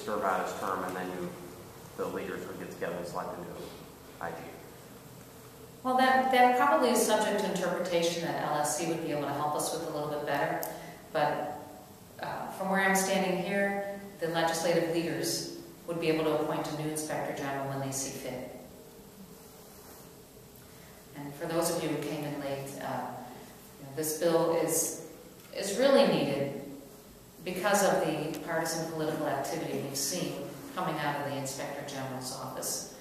serve out his term, and then the leaders would get together and select a new IG. Well, that probably is subject to interpretation that LSC would be able to help us with a little bit better. But from where I'm standing here, the legislative leaders would be able to appoint a new Inspector General when they see fit. And for those of you who came in late, this bill is really needed because of the partisan political activity we've seen coming out of the Inspector General's office,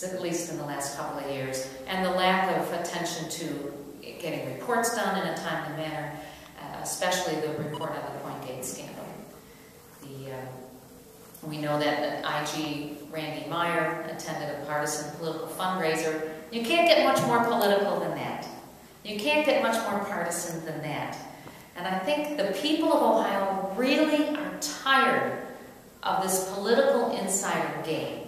at least in the last couple of years, and the lack of attention to getting reports done in a timely manner, especially the report on the Pointgate scandal. We know that IG Randy Meyer attended a partisan political fundraiser. You can't get much more political than that. You can't get much more partisan than that. And I think the people of Ohio really are tired of this political insider game.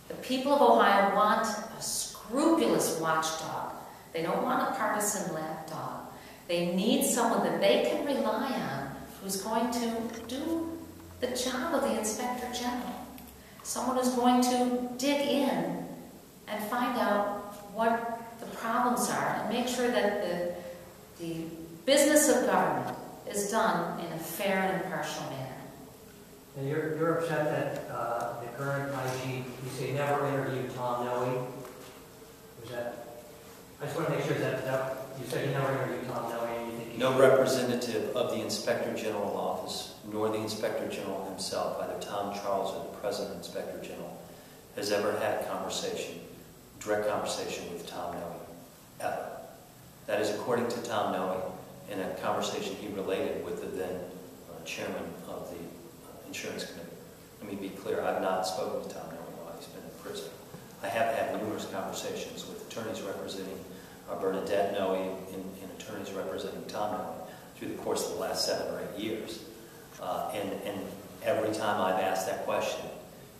The people of Ohio want a scrupulous watchdog. They don't want a partisan lapdog. They need someone that they can rely on who's going to do the job of the Inspector General. Someone who's going to dig in and find out what the problems are and make sure that the business of government is done in a fair and impartial manner. And you're upset that the current IG, you say, never interviewed Tom Noe? Was that? I just want to make sure that you said you never interviewed Tom Noe. And you think no representative of the Inspector General office, nor the Inspector General himself, either Tom Charles or the President Inspector General, has ever had a conversation, direct conversation with Tom Noe, ever. That is according to Tom Noe in a conversation he related with the then chairman of the Insurance Committee. Let me be clear, I've not spoken to Tom Noe while he's been in prison. I have had numerous conversations with attorneys representing Bernadette Noe and attorneys representing Tom Noe through the course of the last 7 or 8 years. And every time I've asked that question,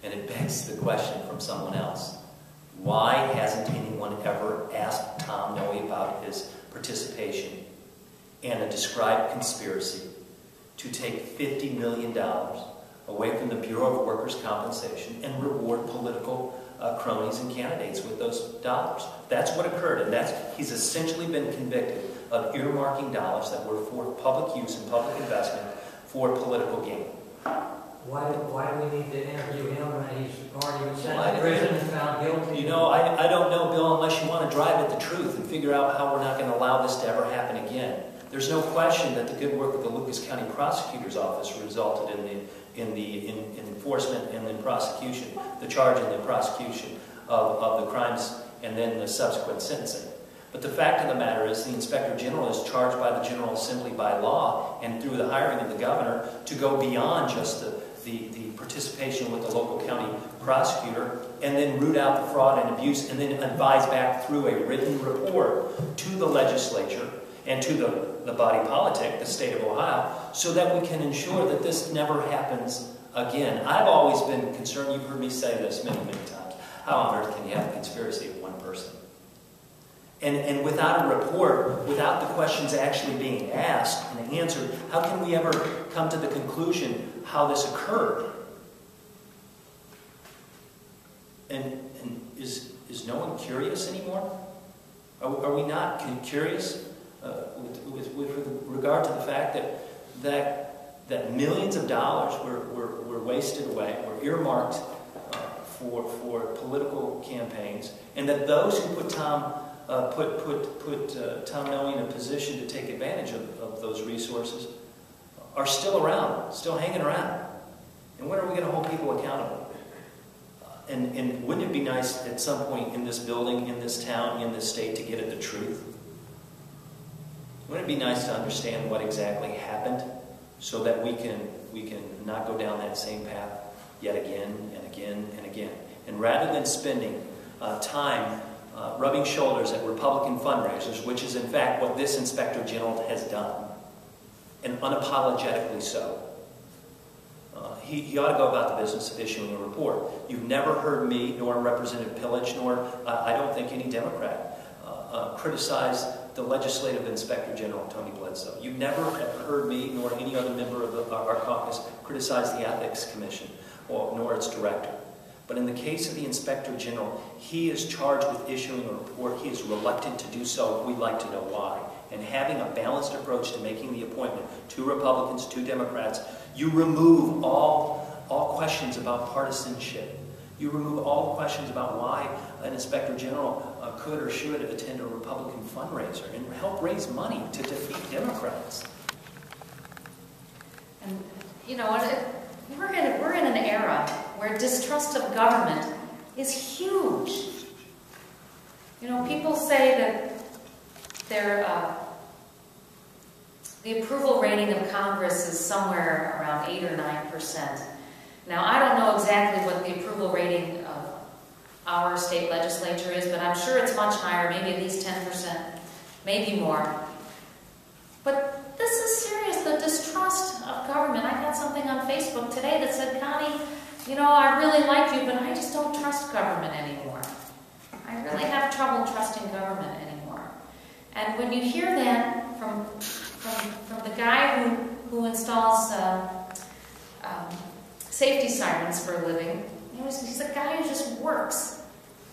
and it begs the question from someone else, why hasn't anyone ever asked Tom Noe about his participation in a described conspiracy to take $50 million away from the Bureau of Workers' Compensation and reward political cronies and candidates with those dollars? That's what occurred, and he's essentially been convicted of earmarking dollars that were for public use and public investment for political gain. Why do we need to interview him when he's already been sent to prison and found guilty? You know, I don't know, Bill, unless you want to drive at the truth and figure out how we're not going to allow this to ever happen again. There's no question that the good work of the Lucas County Prosecutor's Office resulted in the enforcement and then prosecution, the charge and the prosecution of the crimes and then the subsequent sentencing. But the fact of the matter is the Inspector General is charged by the General Assembly by law and through the hiring of the governor to go beyond just the participation with the local county prosecutor and then root out the fraud and abuse and then advise back through a written report to the legislature and to the body politic, the state of Ohio, so that we can ensure that this never happens again. I've always been concerned, you've heard me say this many, many times, how on earth can you have a conspiracy of one person? And without a report, without the questions actually being asked and answered, how can we ever come to the conclusion how this occurred? And is no one curious anymore? Are we not curious with regard to the fact that millions of dollars were wasted away, were earmarked for political campaigns, and that those who put Tom Noe in a position to take advantage of those resources are still around, still hanging around. And when are we going to hold people accountable? And wouldn't it be nice at some point in this building, in this town, in this state to get at the truth? Wouldn't it be nice to understand what exactly happened so that we can not go down that same path yet again and again and again? And rather than spending time rubbing shoulders at Republican fundraisers, which is in fact what this Inspector General has done, and unapologetically so, he ought to go about the business of issuing a report. You've never heard me, nor Representative Pillich, nor I don't think any Democrat criticize the legislative inspector general, Tony Bledsoe. You've never heard me nor any other member of our caucus criticize the ethics commission, nor its director. But in the case of the inspector general, he is charged with issuing a report. He is reluctant to do so. We'd like to know why. And having a balanced approach to making the appointment, 2 Republicans, 2 Democrats, you remove all questions about partisanship. You remove all questions about why an inspector general could or should attend a Republican fundraiser and help raise money to defeat Democrats. And you know what? We're in an era where distrust of government is huge. You know, people say that the approval rating of Congress is somewhere around 8 or 9%. Now, I don't know exactly what the approval rating of our state legislature is, but I'm sure it's much higher, maybe at least 10%, maybe more. But this is serious, the distrust of government. I got something on Facebook today that said, Connie, you know, I really like you, but I just don't trust government anymore. I really have trouble trusting government anymore. And when you hear that from the guy who installs safety sirens for a living, he's a guy who just works,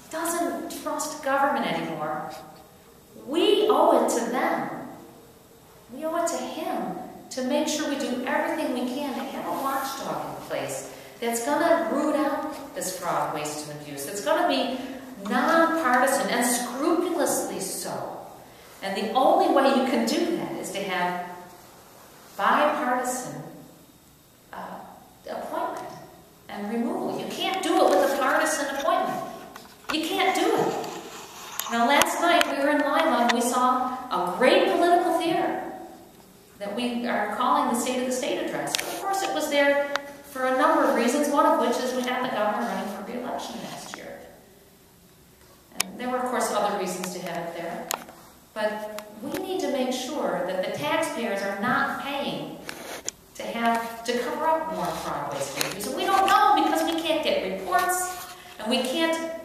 doesn't trust government anymore. We owe it to them. We owe it to him to make sure we do everything we can to have a watchdog in place that's going to root out this fraud, waste, and abuse. It's going to be nonpartisan and scrupulously so. And the only way you can do that is to have bipartisan appointment and removal. You can't do it with a partisan appointment. You can't do it. Now, last night we were in Lima and we saw a great political theater that we are calling the State of the State address. But of course it was there for a number of reasons, one of which is we have the governor running for re-election next year. And there were, of course, other reasons to have it there. But we need to make sure that the taxpayers are not paying to cover up more fraud, waste, and abuse. And we don't know because we can't get reports and we can't